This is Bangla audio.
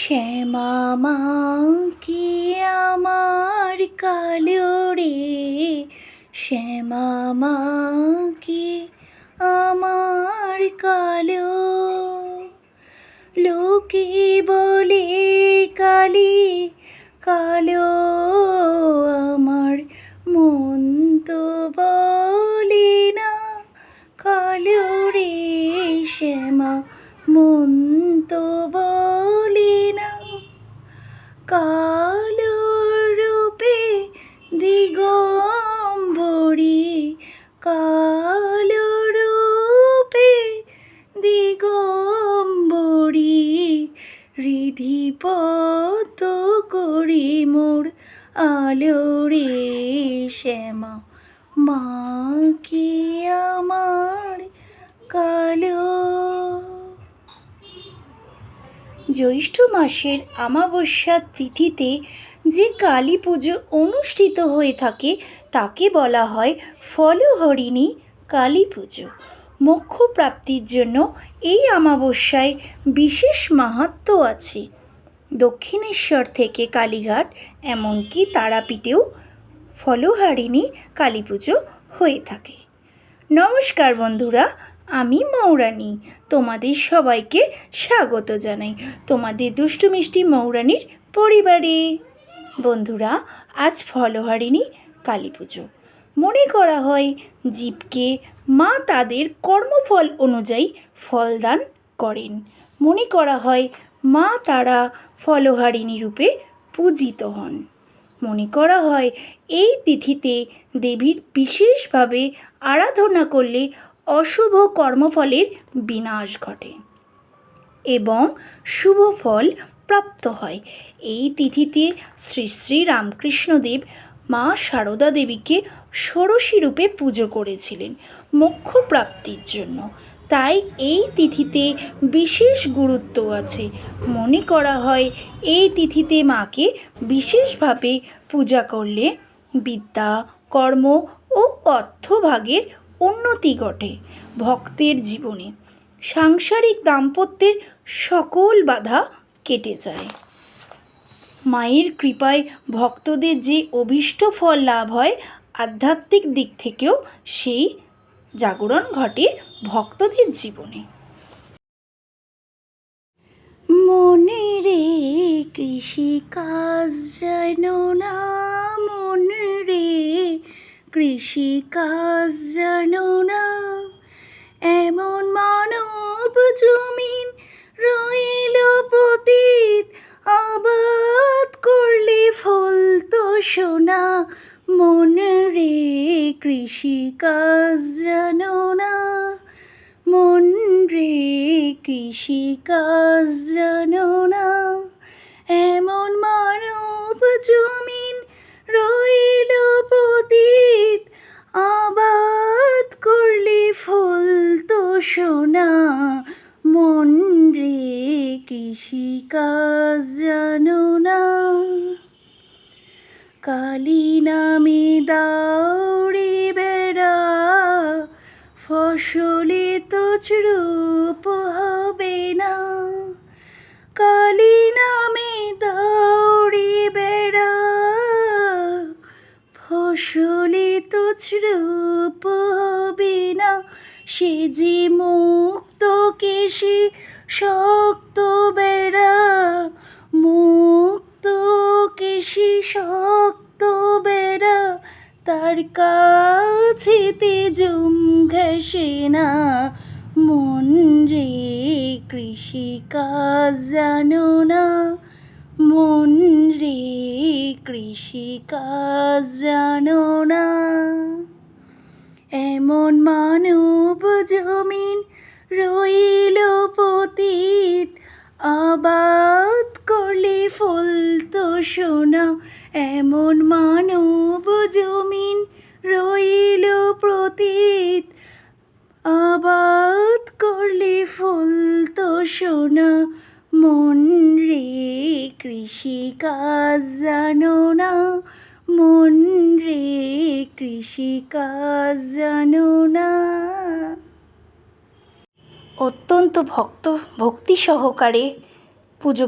শ্যামা মা কি আমার কালো রে, শ্যামা মা কি আমার কালো। লোকে বলে কালি কালো, আমার মন তো বলে না কালো রে, শ্যামা মন তো বলে না। কালো রূপে দিগম্বরী, কালো রূপে দিগম্বরী, হৃদিপত করি মোর আলো রে, শ্যামা মা কি আমার কালো। জ্যৈষ্ঠ মাসের অমাবস্যার তিথিতে যে কালী পুজো অনুষ্ঠিত হয়ে থাকে তাকে বলা হয় ফলহরিণী কালী পুজো। মোক্ষ প্রাপ্তির জন্য এই অমাবস্যায় বিশেষ মাহাত্ম্য আছে। দক্ষিণেশ্বর থেকে কালীঘাট এমনকি তারাপীঠেও ফলহারিণী কালী পুজো হয়ে থাকে। নমস্কার বন্ধুরা, আমি মৌরানী, তোমাদের সবাইকে স্বাগত জানাই তোমাদের দুষ্টু মিষ্টি মৌরানীর পরিবারে। বন্ধুরা, আজ ফলহারিণী কালী পুজো। মনে করা হয় জীবকে মা তাদের কর্মফল অনুযায়ী ফলদান করেন। মনে করা হয় মা তারা ফলহারিণী রূপে পূজিত হন। মনে করা হয় এই তিথিতে দেবীর বিশেষভাবে আরাধনা করলে অশুভ কর্মফলের বিনাশ ঘটে এবং শুভ ফল প্রাপ্ত হয়। এই তিথিতে শ্রী শ্রী রামকৃষ্ণদেব মা সারদা দেবীকে ষোড়শী রূপে পুজো করেছিলেন মোক্ষ প্রাপ্তির জন্য। তাই এই তিথিতে বিশেষ গুরুত্ব আছে। মনে করা হয় এই তিথিতে মাকে বিশেষভাবে পূজা করলে বিদ্যা, কর্ম ও অর্থভাগের উন্নতি ঘটে। ভক্তের জীবনে সাংসারিক দাম্পত্যের সকল বাধা কেটে যায়। মায়ের কৃপায় ভক্তদের যে অভীষ্ট ফল লাভ হয়, আধ্যাত্মিক দিক থেকেও সেই জাগরণ ঘটে ভক্তদের জীবনে। মনে রে কৃষিকাজ জানো না, মনে রে কৃষিকাজ জানো না, এমন মানব জমিন রইল পতিত, আবাদ করলে ফল তো সোনা। মনে রে কৃষিকাজ জানো না, মন রে কৃষিকাজ জানো না, এমন মানব জমিন রইল পতিত, আবাদ করলে ফল তো সোনা। মন রে কৃষিকাজ জানো না। কালী নামে দাউড়ে বেড়া, ফসলে তো রূপ হবে না। কালী নামে দাউড়ে বেড়া, ফসলে তো রূপ হবে না। সে যে মুক্ত কেশে শক্ত বেড়া, মুক্ত কেশে শক্ত বেড়া, তার কাছেতে জুম ঘেঁষে না। মন রে কৃষিকাজ জানো না, মন রে কৃষিকাজ জানো না, এমন মানব জমিন রইল পতিত, আবাদ করলে ফল তো সোনা। এমন মানব জমিন রইল পতিত, আবাদ করলে ফল তো সোনা। মন রে কৃষিকাজ জানো না, মন রে কৃষিকাজ জানো না। অত্যন্ত ভক্তি সহকারে পুজো